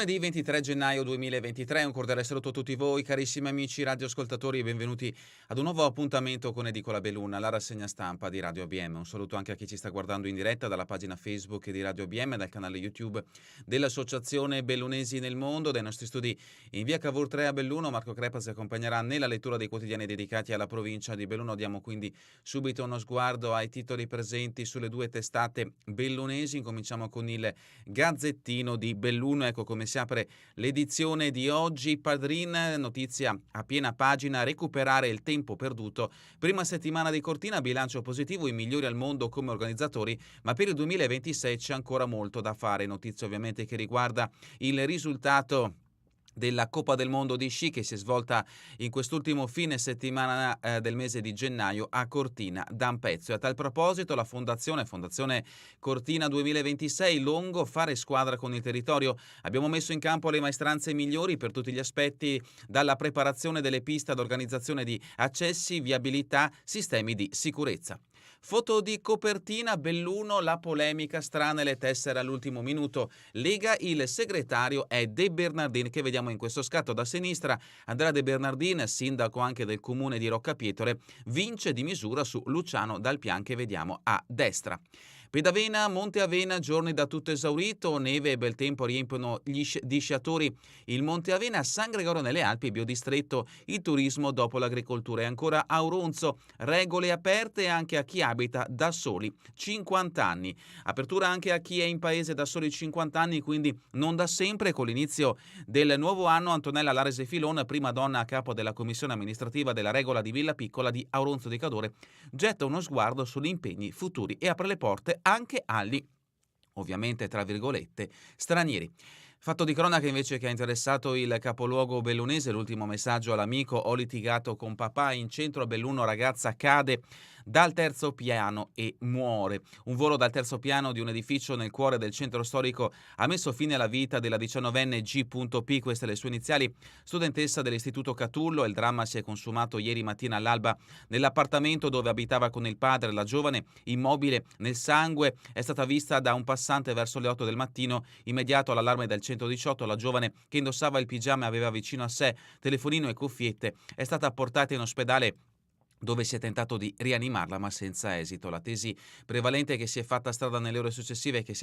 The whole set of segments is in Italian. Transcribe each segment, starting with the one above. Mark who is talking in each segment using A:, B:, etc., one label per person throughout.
A: Lunedì 23 gennaio 2023, un cordiale saluto a tutti voi carissimi amici radioascoltatori e benvenuti ad un nuovo appuntamento con Edicola Belluna, la rassegna stampa di Radio ABM. Un saluto anche a chi ci sta guardando in diretta dalla pagina Facebook di Radio ABM e dal canale YouTube dell'Associazione Bellunesi nel Mondo. Dai nostri studi in via Cavour 3 a Belluno, Marco Crepa si accompagnerà nella lettura dei quotidiani dedicati alla provincia di Belluno. Diamo quindi subito uno sguardo ai titoli presenti sulle due testate bellunesi. Incominciamo con il Gazzettino di Belluno. Ecco come si apre l'edizione di oggi. Padrin, notizia a piena pagina, recuperare il tempo perduto. Prima settimana di Cortina, bilancio positivo, i migliori al mondo come organizzatori, ma per il 2026 c'è ancora molto da fare. Notizia ovviamente che riguarda il risultato della Coppa del Mondo di sci che si è svolta in quest'ultimo fine settimana del mese di gennaio a Cortina d'Ampezzo. E a tal proposito la Fondazione Cortina 2026 Longo, fare squadra con il territorio. Abbiamo messo in campo le maestranze migliori per tutti gli aspetti, dalla preparazione delle piste ad organizzazione di accessi, viabilità, sistemi di sicurezza. Foto di copertina, Belluno, la polemica, strane le tessere all'ultimo minuto. Lega, il segretario è De Bernardin, che vediamo in questo scatto da sinistra. Andrea De Bernardin, sindaco anche del comune di Roccapietore, vince di misura su Luciano Dalpian, che vediamo a destra. Pedavena, Monte Avena, giorni da tutto esaurito, neve e bel tempo riempiono gli sciatori il Monte Avena. San Gregorio nelle Alpi, biodistretto, il turismo dopo l'agricoltura. E ancora Auronzo, regole aperte anche a chi abita da soli 50 anni. Apertura anche a chi è in paese da soli 50 anni, quindi non da sempre. Con l'inizio del nuovo anno, Antonella Larese Filon, prima donna a capo della commissione amministrativa della regola di Villa Piccola di Auronzo di Cadore, getta uno sguardo sugli impegni futuri e apre le porte anche agli, ovviamente tra virgolette, stranieri. Fatto di cronaca invece che ha interessato il capoluogo bellunese, l'ultimo messaggio all'amico: ho litigato con papà, in centro a Belluno ragazza cade dal terzo piano e muore. Un volo dal terzo piano di un edificio nel cuore del centro storico ha messo fine alla vita della 19enne G.P, queste le sue iniziali, studentessa dell'istituto Catullo. Il dramma si è consumato ieri mattina all'alba nell'appartamento dove abitava con il padre. La giovane, immobile nel sangue, è stata vista da un passante verso le 8 del mattino. Immediato all'allarme del 118, la giovane, che indossava il pigiama e aveva vicino a sé telefonino e cuffiette, è stata portata in ospedale, dove si è tentato di rianimarla ma senza esito. La tesi prevalente che si è fatta strada nelle ore successive è che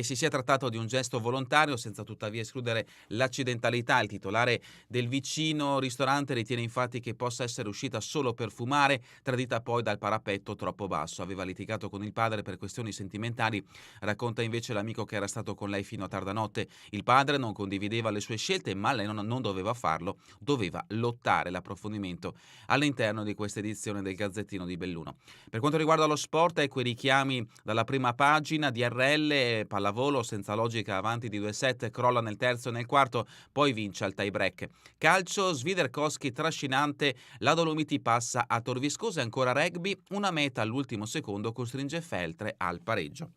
A: si sia trattato di un gesto volontario, senza tuttavia escludere l'accidentalità. Il titolare del vicino ristorante ritiene infatti che possa essere uscita solo per fumare, tradita poi dal parapetto troppo basso. Aveva litigato con il padre per questioni sentimentali, racconta invece l'amico che era stato con lei fino a tarda notte. Il padre non condivideva le sue scelte, ma lei non doveva farlo, doveva lottare. L'approfondimento all'interno di questa edizione del Gazzettino di Belluno. Per quanto riguarda lo sport, ecco i richiami dalla prima pagina. DRL, pallavolo senza logica, avanti di 2-7, crolla nel terzo e nel quarto, poi vince al tie break. Calcio, Swiderkowski trascinante, la Dolomiti passa a Tor Viscosa. E ancora rugby, una meta all'ultimo secondo costringe Feltre al pareggio.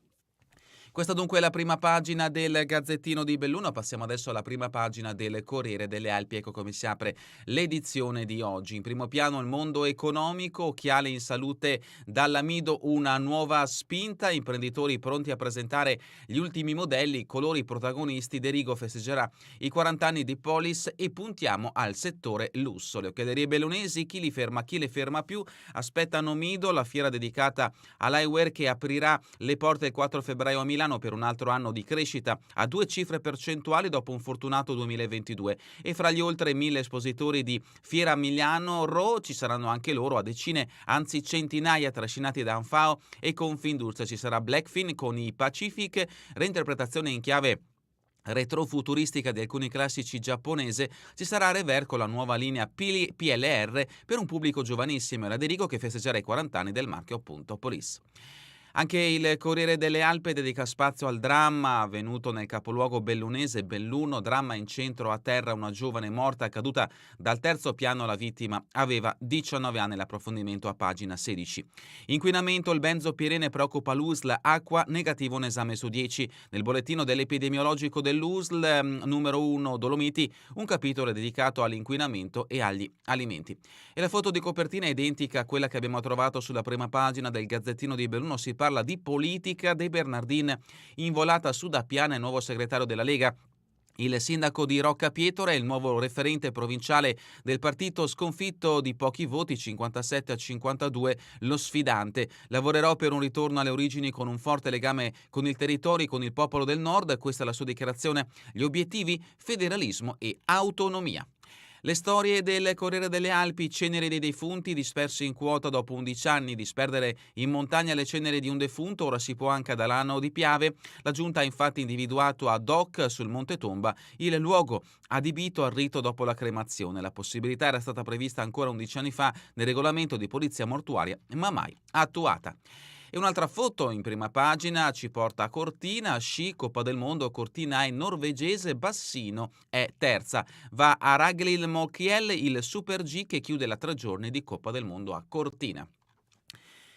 A: Questa dunque è la prima pagina del Gazzettino di Belluno. Passiamo adesso alla prima pagina del Corriere delle Alpi. Ecco come si apre l'edizione di oggi. In primo piano il mondo economico, occhiale in salute dall'amido, una nuova spinta, imprenditori pronti a presentare gli ultimi modelli, colori protagonisti. De Rigo festeggerà i 40 anni di Polis e puntiamo al settore lusso. Le occhialerie bellunesi, chi li ferma, chi le ferma più, aspettano Mido, la fiera dedicata all'eyewear che aprirà le porte il 4 febbraio a Milano per un altro anno di crescita a 2 cifre percentuali dopo un fortunato 2022. E fra gli oltre 1000 espositori di Fiera Milano Ro ci saranno anche loro a decine, anzi centinaia, trascinati da Anfao e Confindustria. Ci sarà Blackfin con i Pacific, reinterpretazione in chiave retrofuturistica di alcuni classici giapponese. Ci sarà Rever con la nuova linea PLR per un pubblico giovanissimo, e la De Rigo che festeggerà i 40 anni del marchio appunto Polis. Anche il Corriere delle Alpi dedica spazio al dramma avvenuto nel capoluogo bellunese, Belluno. Dramma in centro a terra, una giovane morta caduta dal terzo piano. La vittima aveva 19 anni. L'approfondimento a pagina 16. Inquinamento, il benzopirene preoccupa l'USL, acqua, negativo un esame su 10. Nel bollettino dell'epidemiologico dell'USL, numero 1 Dolomiti, un capitolo dedicato all'inquinamento e agli alimenti. E la foto di copertina è identica a quella che abbiamo trovato sulla prima pagina del Gazzettino di Belluno. Si parla di politica. De Bernardin in volata su Dappiana, il nuovo segretario della Lega. Il sindaco di Roccapietro è il nuovo referente provinciale del partito sconfitto di pochi voti, 57-52, lo sfidante. Lavorerò per un ritorno alle origini con un forte legame con il territorio e con il popolo del Nord. Questa è la sua dichiarazione. Gli obiettivi: federalismo e autonomia. Le storie del Corriere delle Alpi, ceneri dei defunti dispersi in quota dopo 11 anni, disperdere in montagna le ceneri di un defunto, ora si può anche ad Alano di Piave. La giunta ha infatti individuato ad hoc sul Monte Tomba il luogo adibito al rito dopo la cremazione. La possibilità era stata prevista ancora 11 anni fa nel regolamento di polizia mortuaria, ma mai attuata. E un'altra foto in prima pagina ci porta a Cortina, sci, Coppa del Mondo, Cortina è norvegese, Bassino è terza. Va a Ragnhild il Super G che chiude la 3 giorni di Coppa del Mondo a Cortina.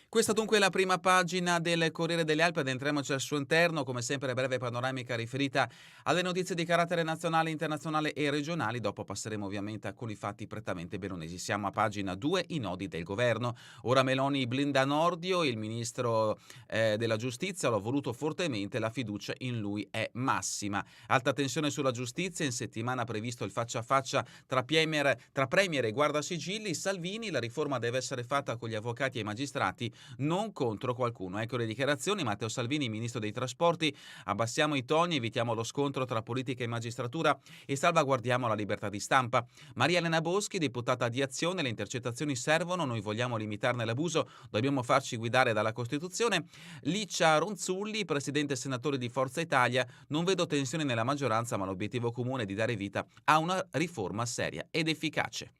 A: Questa dunque è la prima pagina del Corriere delle Alpi, addentriamoci al suo interno, come sempre breve panoramica riferita alle notizie di carattere nazionale, internazionale e regionali, dopo passeremo ovviamente a alcuni fatti prettamente bellunesi. Siamo a pagina 2, i nodi del governo. Ora Meloni blinda Nordio, il ministro della giustizia, l'ho voluto fortemente, la fiducia in lui è massima. Alta tensione sulla giustizia, in settimana previsto il faccia a faccia tra premier e guardasigilli. Salvini, la riforma deve essere fatta con gli avvocati e i magistrati, non contro qualcuno. Ecco le dichiarazioni. Matteo Salvini, ministro dei trasporti: abbassiamo i toni, evitiamo lo scontro tra politica e magistratura e salvaguardiamo la libertà di stampa. Maria Elena Boschi, deputata di Azione: le intercettazioni servono, noi vogliamo limitarne l'abuso, dobbiamo farci guidare dalla Costituzione. Licia Ronzulli, presidente e senatore di Forza Italia: non vedo tensioni nella maggioranza, ma l'obiettivo comune è di dare vita a una riforma seria ed efficace.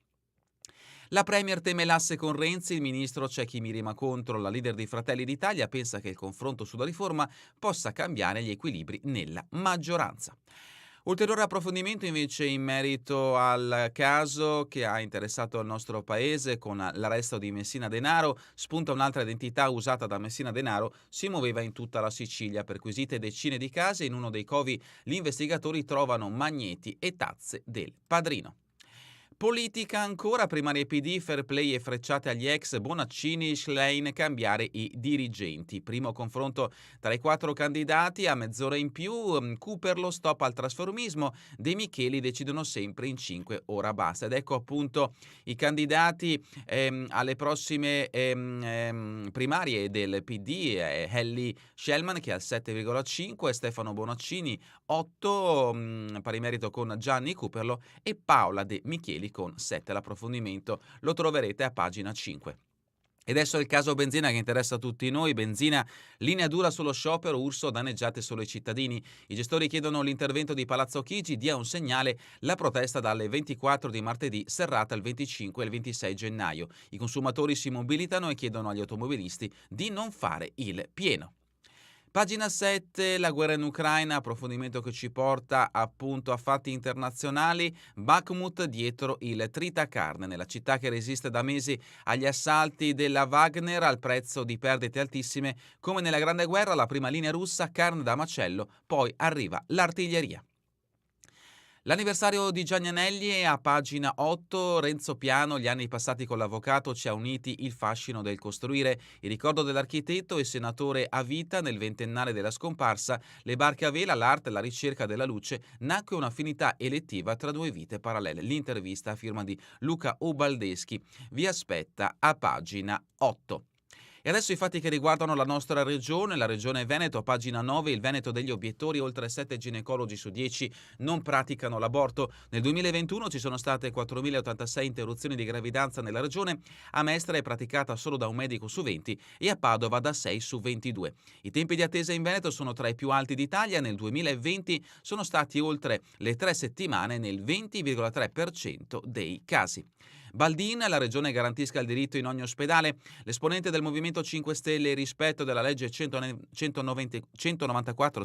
A: La Premier teme l'asse con Renzi, il ministro c'è chi mi rima contro. La leader dei Fratelli d'Italia pensa che il confronto sulla riforma possa cambiare gli equilibri nella maggioranza. Ulteriore approfondimento invece in merito al caso che ha interessato il nostro paese con l'arresto di Messina Denaro. Spunta un'altra identità usata da Messina Denaro, si muoveva in tutta la Sicilia. Perquisite decine di case, in uno dei covi gli investigatori trovano magneti e tazze del padrino. Politica ancora, primarie PD, fair play e frecciate agli ex, Bonaccini, Schlein, cambiare i dirigenti. Primo confronto tra i 4 candidati, a mezz'ora in più, Cooper lo stop al trasformismo, De Micheli decidono sempre in 5, ora basta. Ed ecco appunto i candidati alle prossime primarie del PD, Elly Schellman che è al 7,5, Stefano Bonaccini 8, pari merito con Gianni Cooperlo e Paola De Micheli con 7. L'approfondimento lo troverete a pagina 5. E adesso è il caso benzina che interessa a tutti noi. Benzina, linea dura sullo sciopero, Urso, danneggiate solo i cittadini. I gestori chiedono l'intervento di Palazzo Chigi, dia un segnale, la protesta dalle 24 di martedì, serrata il 25 e il 26 gennaio. I consumatori si mobilitano e chiedono agli automobilisti di non fare il pieno. Pagina 7, la guerra in Ucraina, approfondimento che ci porta appunto a fatti internazionali. Bakhmut dietro il tritacarne, nella città che resiste da mesi agli assalti della Wagner al prezzo di perdite altissime. Come nella Grande Guerra, la prima linea russa, carne da macello, poi arriva l'artiglieria. L'anniversario di Gianni Anelli è a pagina 8, Renzo Piano, gli anni passati con l'avvocato ci ha uniti il fascino del costruire, il ricordo dell'architetto e senatore a vita nel ventennale della scomparsa, le barche a vela, l'arte e la ricerca della luce, nacque un'affinità elettiva tra 2 vite parallele. L'intervista a firma di Luca Ubaldeschi vi aspetta a pagina 8. E adesso i fatti che riguardano la nostra regione, la regione Veneto, a pagina 9, il Veneto degli obiettori, oltre 7 ginecologi su 10 non praticano l'aborto. Nel 2021 ci sono state 4.086 interruzioni di gravidanza nella regione, a Mestre è praticata solo da un medico su 20 e a Padova da 6 su 22. I tempi di attesa in Veneto sono tra i più alti d'Italia, nel 2020 sono stati oltre le 3 settimane nel 20,3% dei casi. Baldin, la regione garantisca il diritto in ogni ospedale. L'esponente del Movimento 5 Stelle rispetto della legge 194,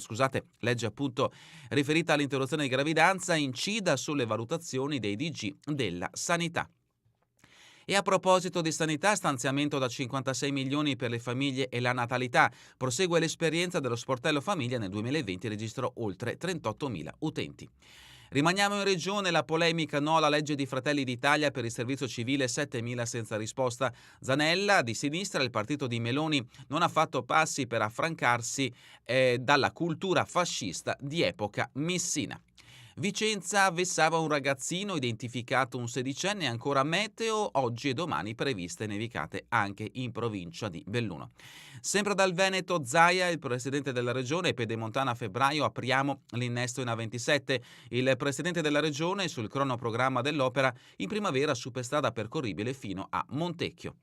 A: legge appunto riferita all'interruzione di gravidanza, incida sulle valutazioni dei DG della sanità. E a proposito di sanità, stanziamento da 56 milioni per le famiglie e la natalità. Prosegue l'esperienza dello sportello famiglia, nel 2020 registrò oltre 38.000 utenti. Rimaniamo in regione, la polemica no alla legge di Fratelli d'Italia per il servizio civile, 7.000 senza risposta. Zanella, di sinistra, il partito di Meloni non ha fatto passi per affrancarsi dalla cultura fascista di epoca missina. Vicenza vessava un ragazzino, identificato un sedicenne, ancora meteo, oggi e domani previste nevicate anche in provincia di Belluno. Sempre dal Veneto, Zaia, il presidente della regione, Pedemontana a febbraio, apriamo l'innesto in A27. Il presidente della regione sul cronoprogramma dell'opera in primavera superstrada percorribile fino a Montecchio.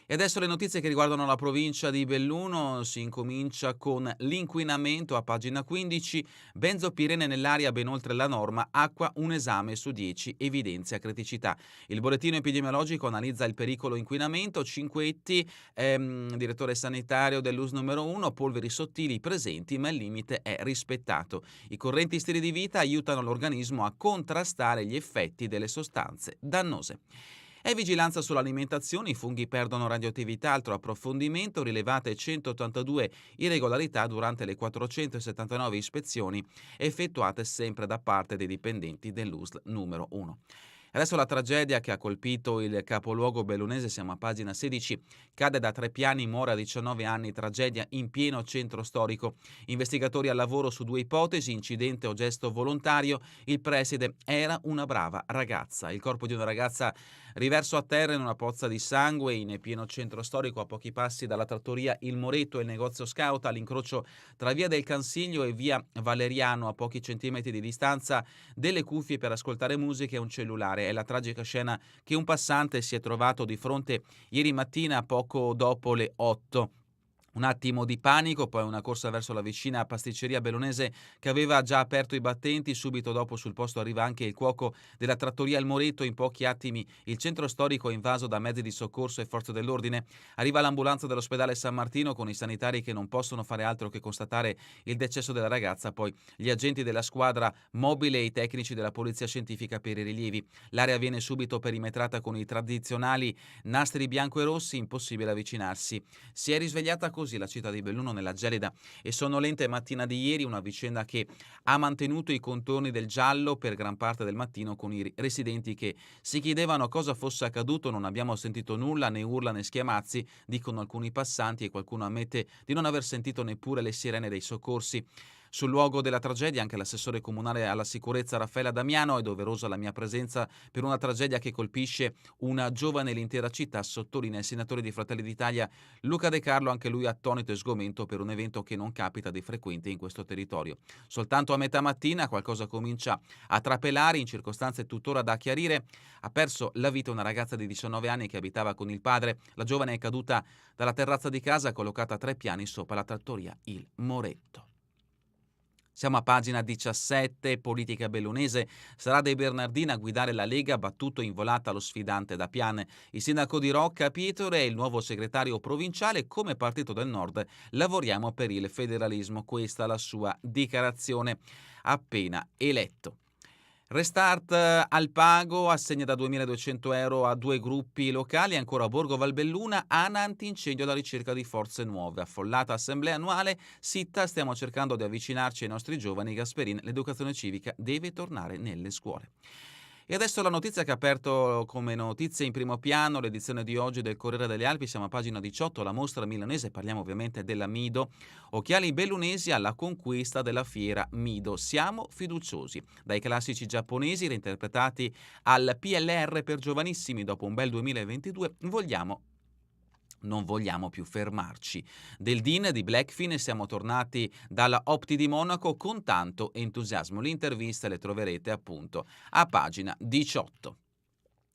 A: E adesso le notizie che riguardano la provincia di Belluno. Si incomincia con l'inquinamento a pagina 15, benzopirene nell'aria ben oltre la norma, acqua un esame su 10 evidenzia criticità. Il bollettino epidemiologico analizza il pericolo inquinamento, Cinquetti, direttore sanitario dell'US numero 1, polveri sottili presenti ma il limite è rispettato. I correnti stili di vita aiutano l'organismo a contrastare gli effetti delle sostanze dannose. E vigilanza sull'alimentazione, i funghi perdono radioattività, altro approfondimento, rilevate 182 irregolarità durante le 479 ispezioni effettuate sempre da parte dei dipendenti dell'USL numero 1. Adesso la tragedia che ha colpito il capoluogo bellunese, siamo a pagina 16, cade da 3 piani, muore a 19 anni, tragedia in pieno centro storico. Investigatori al lavoro su 2 ipotesi, incidente o gesto volontario, il preside era una brava ragazza. Il corpo di una ragazza riverso a terra in una pozza di sangue in pieno centro storico, a pochi passi dalla trattoria Il Moreto e il negozio Scout, all'incrocio tra via del Cansiglio e via Valeriano, a pochi centimetri di distanza, delle cuffie per ascoltare musica e un cellulare. È la tragica scena che un passante si è trovato di fronte ieri mattina poco dopo le 8. Un attimo di panico, poi una corsa verso la vicina pasticceria bellunese che aveva già aperto i battenti. Subito dopo sul posto arriva anche il cuoco della trattoria Il Moreto. In pochi attimi il centro storico è invaso da mezzi di soccorso e forze dell'ordine. Arriva l'ambulanza dell'ospedale San Martino con i sanitari che non possono fare altro che constatare il decesso della ragazza, poi gli agenti della squadra mobile e i tecnici della polizia scientifica per i rilievi. L'area viene subito perimetrata con i tradizionali nastri bianco e rossi, impossibile avvicinarsi. Si è risvegliata così la città di Belluno nella gelida e sonnolenta mattina di ieri, una vicenda che ha mantenuto i contorni del giallo per gran parte del mattino, con i residenti che si chiedevano cosa fosse accaduto. Non abbiamo sentito nulla, né urla né schiamazzi, dicono alcuni passanti, e qualcuno ammette di non aver sentito neppure le sirene dei soccorsi. Sul luogo della tragedia anche l'assessore comunale alla sicurezza Raffaella Damiano. È doverosa la mia presenza per una tragedia che colpisce una giovane e l'intera città, sottolinea il senatore di Fratelli d'Italia Luca De Carlo, anche lui attonito e sgomento per un evento che non capita di frequente in questo territorio. Soltanto a metà mattina qualcosa comincia a trapelare in circostanze tuttora da chiarire. Ha perso la vita una ragazza di 19 anni che abitava con il padre. La giovane è caduta dalla terrazza di casa collocata a 3 piani sopra la trattoria Il Moretto. Siamo a pagina 17, politica bellunese. Sarà De Bernardini a guidare la Lega, battuto in volata lo sfidante da Piane. Il sindaco di Rocca, Pietro, è il nuovo segretario provinciale. Come Partito del Nord lavoriamo per il federalismo. Questa è la sua dichiarazione appena eletto. Restart al pago, assegna da 2.200 euro a 2 gruppi locali. Ancora a Borgo Valbelluna, ANA antincendio alla ricerca di forze nuove. Affollata assemblea annuale, Sitta, stiamo cercando di avvicinarci ai nostri giovani. Gasperin, l'educazione civica deve tornare nelle scuole. E adesso la notizia che ha aperto come notizie in primo piano l'edizione di oggi del Corriere delle Alpi. Siamo a pagina 18, la mostra milanese, parliamo ovviamente della Mido. Occhiali bellunesi alla conquista della fiera Mido. Siamo fiduciosi. Dai classici giapponesi reinterpretati al PLR per giovanissimi, dopo un bel 2022, non vogliamo più fermarci. Del DIN di Blackfin siamo tornati dalla Opti di Monaco con tanto entusiasmo. Le interviste le troverete appunto a pagina 18.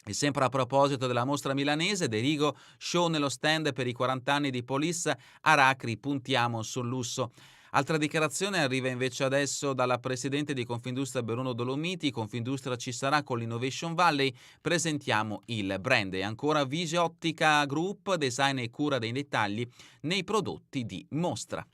A: E sempre a proposito della mostra milanese, De Rigo, show nello stand per i 40 anni di Police, Aracri, puntiamo sul lusso. Altra dichiarazione arriva invece adesso dalla presidente di Confindustria Belluno Dolomiti. Confindustria ci sarà con l'Innovation Valley, presentiamo il brand. E ancora Visiottica Group, design e cura dei dettagli nei prodotti di mostra.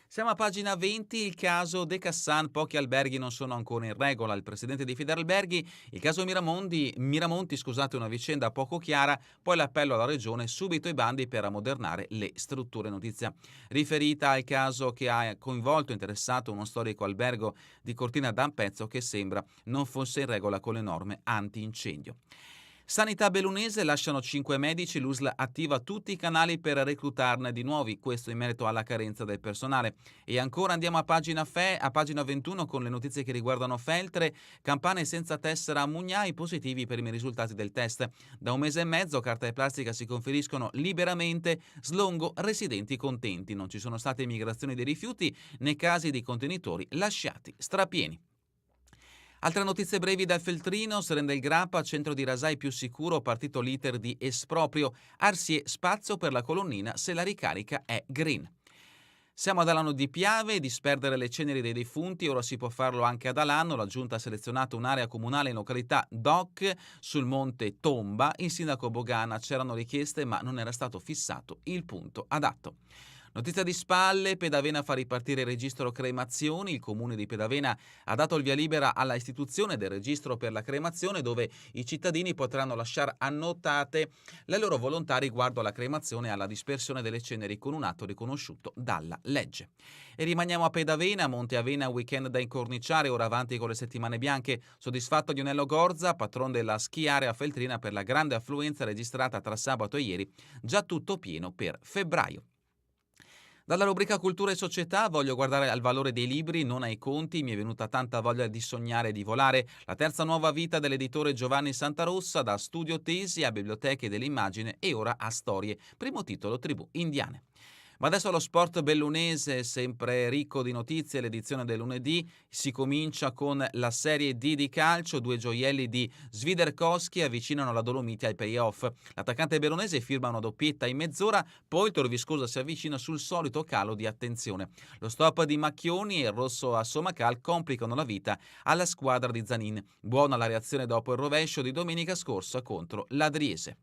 A: Siamo a pagina 20, il caso De Cassan, pochi alberghi non sono ancora in regola. Il presidente di Federalberghi, il caso Miramonti, una vicenda poco chiara, poi l'appello alla regione, subito i bandi per ammodernare le strutture. Notizia riferita al caso che ha coinvolto e interessato uno storico albergo di Cortina d'Ampezzo che sembra non fosse in regola con le norme antincendio. Sanità bellunese, lasciano 5 medici, l'USL attiva tutti i canali per reclutarne di nuovi, questo in merito alla carenza del personale. E ancora andiamo a pagina 21 con le notizie che riguardano Feltre, campane senza tessera a Mugnai, positivi i primi risultati del test. Da un mese e mezzo carta e plastica si conferiscono liberamente, Slongo residenti contenti, non ci sono state migrazioni dei rifiuti né casi di contenitori lasciati strapieni. Altre notizie brevi dal Feltrino, si rende il Grappa, centro di Rasai più sicuro, partito l'iter di esproprio, Arsie spazio per la colonnina se la ricarica è green. Siamo ad Alano di Piave, disperdere le ceneri dei defunti, ora si può farlo anche ad Alano, la giunta ha selezionato un'area comunale in località Doc sul monte Tomba, il sindaco Bogana, c'erano richieste ma non era stato fissato il punto adatto. Notizia di spalle, Pedavena fa ripartire il registro cremazioni, il comune di Pedavena ha dato il via libera alla istituzione del registro per la cremazione dove i cittadini potranno lasciare annotate le loro volontà riguardo alla cremazione e alla dispersione delle ceneri con un atto riconosciuto dalla legge. E rimaniamo a Pedavena, Monte Avena, weekend da incorniciare, ora avanti con le settimane bianche, soddisfatto Lionello Gorza, patron della ski area feltrina per la grande affluenza registrata tra sabato e ieri, già tutto pieno per febbraio. Dalla rubrica Cultura e Società voglio guardare al valore dei libri, non ai conti, mi è venuta tanta voglia di sognare e di volare, la terza nuova vita dell'editore Giovanni Santarossa, da Studio Tesi a Biblioteche dell'immagine e ora a Storie, primo titolo Tribù Indiane. Ma adesso lo sport bellunese, sempre ricco di notizie, l'edizione del lunedì, si comincia con la Serie D di calcio, due gioielli di Swiderkowski avvicinano la Dolomiti ai playoff. L'attaccante bellunese firma una doppietta in mezz'ora, poi il Torviscosa si avvicina sul solito calo di attenzione. Lo stop di Macchioni e il rosso a Somacal complicano la vita alla squadra di Zanin. Buona la reazione dopo il rovescio di domenica scorsa contro l'Adriese.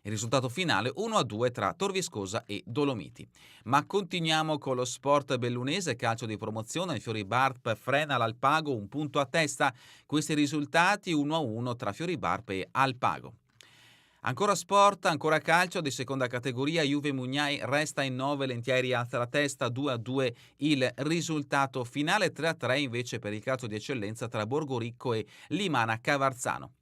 A: Il risultato finale 1-2 tra Torviscosa e Dolomiti. Ma continuiamo con lo sport bellunese, calcio di promozione, il Fioribarp frena l'Alpago, un punto a testa. Questi risultati 1-1 tra Fioribarp e Alpago. Ancora sport, ancora calcio di seconda categoria, Juve Mugnai resta in 9, Lentieri alza la testa, 2-2 il risultato finale, 3-3 invece per il calcio di eccellenza tra Borgoricco e Limana Cavarzano.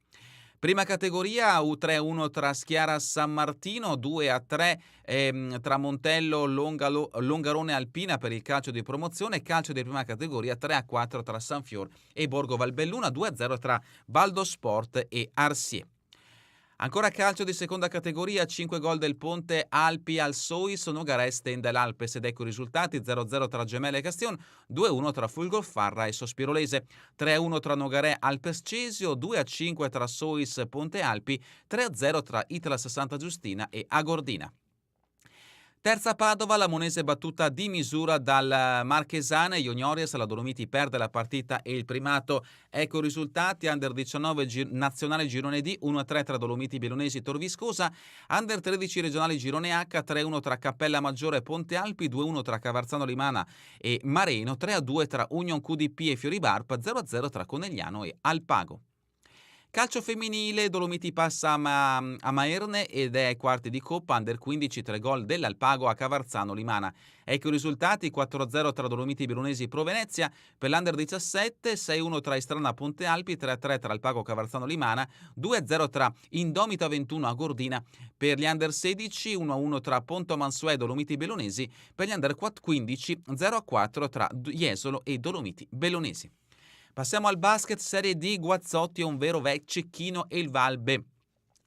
A: Prima categoria U3-1 tra Schiara San Martino, 2-3 tra Montello Longarone Alpina per il calcio di promozione, calcio di prima categoria 3-4 tra Sanfior e Borgo Valbelluna, 2-0 tra Baldo Sport e Arsie. Ancora calcio di seconda categoria, 5 gol del Ponte Alpi al Soit, Nogares Stendel Alpes ed ecco i risultati, 0-0 tra Gemelle e Castion, 2-1 tra Fulgorfarra e Sospirolese, 3-1 tra Nogaré Alpes Cesio, 2-5 tra Soit Ponte Alpi, 3-0 tra Itlas Santa Giustina e Agordina. Terza Padova, la Monese battuta di misura dal Marchesane, Juniores, la Dolomiti perde la partita e il primato. Ecco i risultati, Under 19 nazionale girone D, 1-3 tra Dolomiti Bellunesi e Torviscosa, Under 13 regionale girone H, 3-1 tra Cappella Maggiore e Ponte Alpi, 2-1 tra Cavarzano Limana e Mareno, 3-2 tra Union QDP e Fioribarp, 0-0 tra Conegliano e Alpago. Calcio femminile, Dolomiti passa a Maerne ed è ai quarti di Coppa, Under 15, 3 gol dell'Alpago a Cavarzano Limana. Ecco i risultati, 4-0 tra Dolomiti Bellunesi e Pro Venezia, per l'Under 17, 6-1 tra Istrana Ponte Alpi, 3-3 tra Alpago Cavarzano Limana, 2-0 tra Indomita 21 a Gordina, per gli Under 16, 1-1 tra Ponto Mansuè e Dolomiti Bellunesi, per gli Under 15, 0-4 tra Jesolo e Dolomiti Bellunesi. Passiamo al basket, Serie D, Guazzotti è un vero Cecchino e il Valbe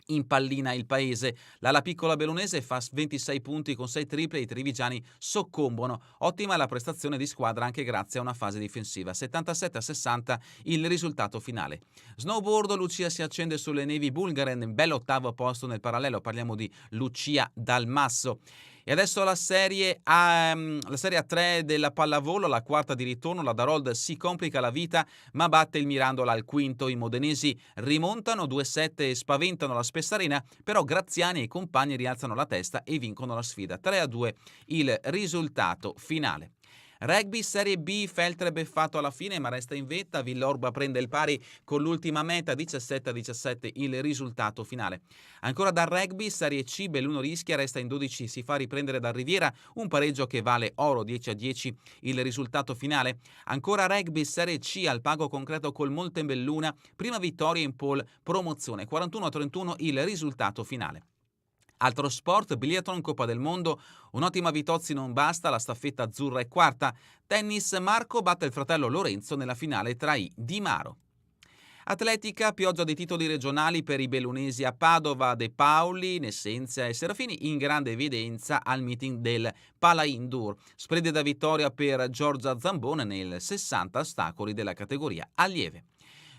A: impallina il paese. L'ala piccola bellunese fa 26 punti con 6 triple, i trivigiani soccombono. Ottima la prestazione di squadra anche grazie a una fase difensiva. 77-60 il risultato finale. Snowboard, Lucia si accende sulle nevi bulgare, in bello ottavo posto nel parallelo, parliamo di Lucia Dalmasso. E adesso la serie A3 della pallavolo, la quarta di ritorno, la Darold si complica la vita ma batte il Mirandola al quinto, i modenesi rimontano 2-7 e spaventano la Spessarena, però Graziani e i compagni rialzano la testa e vincono la sfida, 3-2 il risultato finale. Rugby Serie B, Feltre beffato alla fine ma resta in vetta, Villorba prende il pari con l'ultima meta, 17-17 il risultato finale. Ancora dal rugby Serie C, Belluno Ischia resta in 12, si fa riprendere dal Riviera, un pareggio che vale oro, 10-10 il risultato finale. Ancora rugby Serie C, al pago concreto col Montebelluna, prima vittoria in pole promozione, 41-31 il risultato finale. Altro sport, biathlon, Coppa del Mondo, un'ottima Vitozzi non basta, la staffetta azzurra è quarta. Tennis, Marco batte il fratello Lorenzo nella finale tra i Di Maro. Atletica, pioggia dei titoli regionali per i bellunesi a Padova, De Paoli, Nessenzia e Serafini in grande evidenza al meeting del Pala Indoor. Splendida vittoria per Giorgia Zambone nel 60 ostacoli della categoria allieve.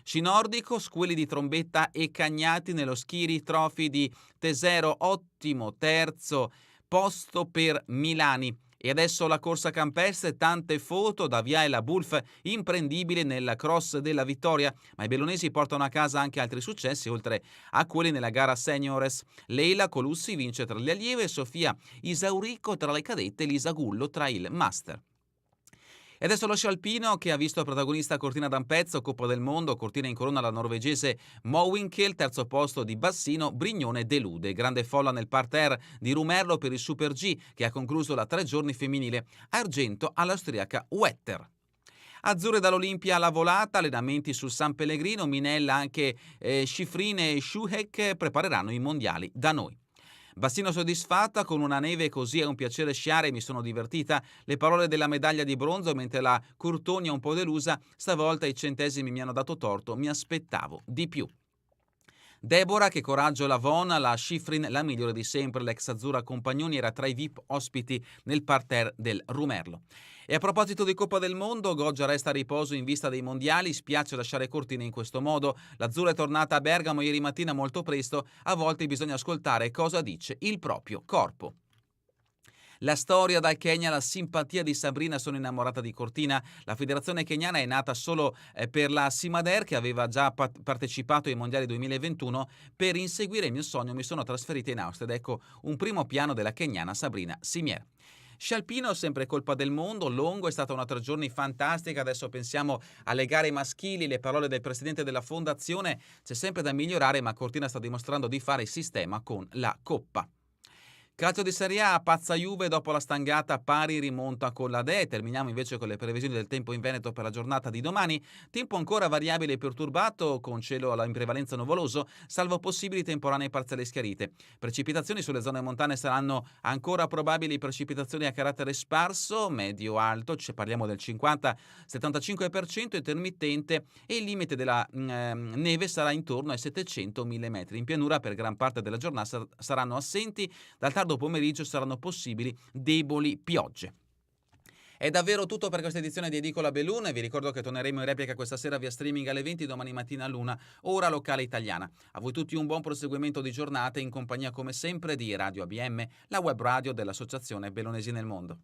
A: Sci nordico, squilli di trombetta e cagnati nello Schiri Trophy di Tesero, ottimo terzo posto per Milani. E adesso la corsa campestre, tante foto da Via e la Bulf, imprendibile nel cross della vittoria, ma i bellunesi portano a casa anche altri successi oltre a quelli nella gara seniores. Leila Colussi vince tra le allieve e Sofia Isaurico tra le cadette e Lisa Gullo tra il master. E adesso lo sci alpino che ha visto protagonista Cortina d'Ampezzo, Coppa del Mondo, Cortina in corona la norvegese Mowinkel, terzo posto di Bassino, Brignone delude. Grande folla nel parterre di Rumerlo per il Super G che ha concluso la 3 giorni femminile, argento all'austriaca Wetter. Azzurre dall'Olimpia alla volata, allenamenti sul San Pellegrino, Minella anche Schifrin e Schuhek prepareranno i mondiali da noi. Bassino soddisfatta, con una neve così è un piacere sciare, mi sono divertita. Le parole della medaglia di bronzo, mentre la Curtonia un po' delusa, stavolta i centesimi mi hanno dato torto, mi aspettavo di più. Deborah, che coraggio la Von, la Schifrin, la migliore di sempre, l'ex azzurra Compagnoni era tra i VIP ospiti nel parterre del Rumerlo. E a proposito di Coppa del Mondo, Goggia resta a riposo in vista dei mondiali, spiace lasciare Cortina in questo modo, l'azzurra è tornata a Bergamo ieri mattina molto presto, a volte bisogna ascoltare cosa dice il proprio corpo. La storia dal Kenya, la simpatia di Sabrina, sono innamorata di Cortina. La federazione keniana è nata solo per la Simader che aveva già partecipato ai mondiali 2021. Per inseguire il mio sogno mi sono trasferita in Austria ed ecco un primo piano della keniana Sabrina Simier. Sci alpino, sempre colpa del mondo, Longo è stata una 3 giorni fantastica, adesso pensiamo alle gare maschili, le parole del presidente della fondazione, c'è sempre da migliorare ma Cortina sta dimostrando di fare il sistema con la Coppa. Calcio di Serie A, pazza Juve dopo la stangata, pari rimonta con la Dea. Terminiamo invece con le previsioni del tempo in Veneto per la giornata di domani. Tempo ancora variabile e perturbato, con cielo in prevalenza nuvoloso, salvo possibili temporanee parziali schiarite. Precipitazioni sulle zone montane saranno ancora probabili precipitazioni a carattere sparso, medio-alto, parliamo del 50-75% intermittente e il limite della neve sarà intorno ai 700 mm. In pianura per gran parte della giornata saranno assenti, dal tardo pomeriggio saranno possibili deboli piogge. È davvero tutto per questa edizione di Edicola Beluna. Vi ricordo che torneremo in replica questa sera via streaming alle 20, domani mattina all'1, ora locale italiana. A voi tutti un buon proseguimento di giornata in compagnia come sempre di Radio ABM, la web radio dell'Associazione Bellunesi nel Mondo.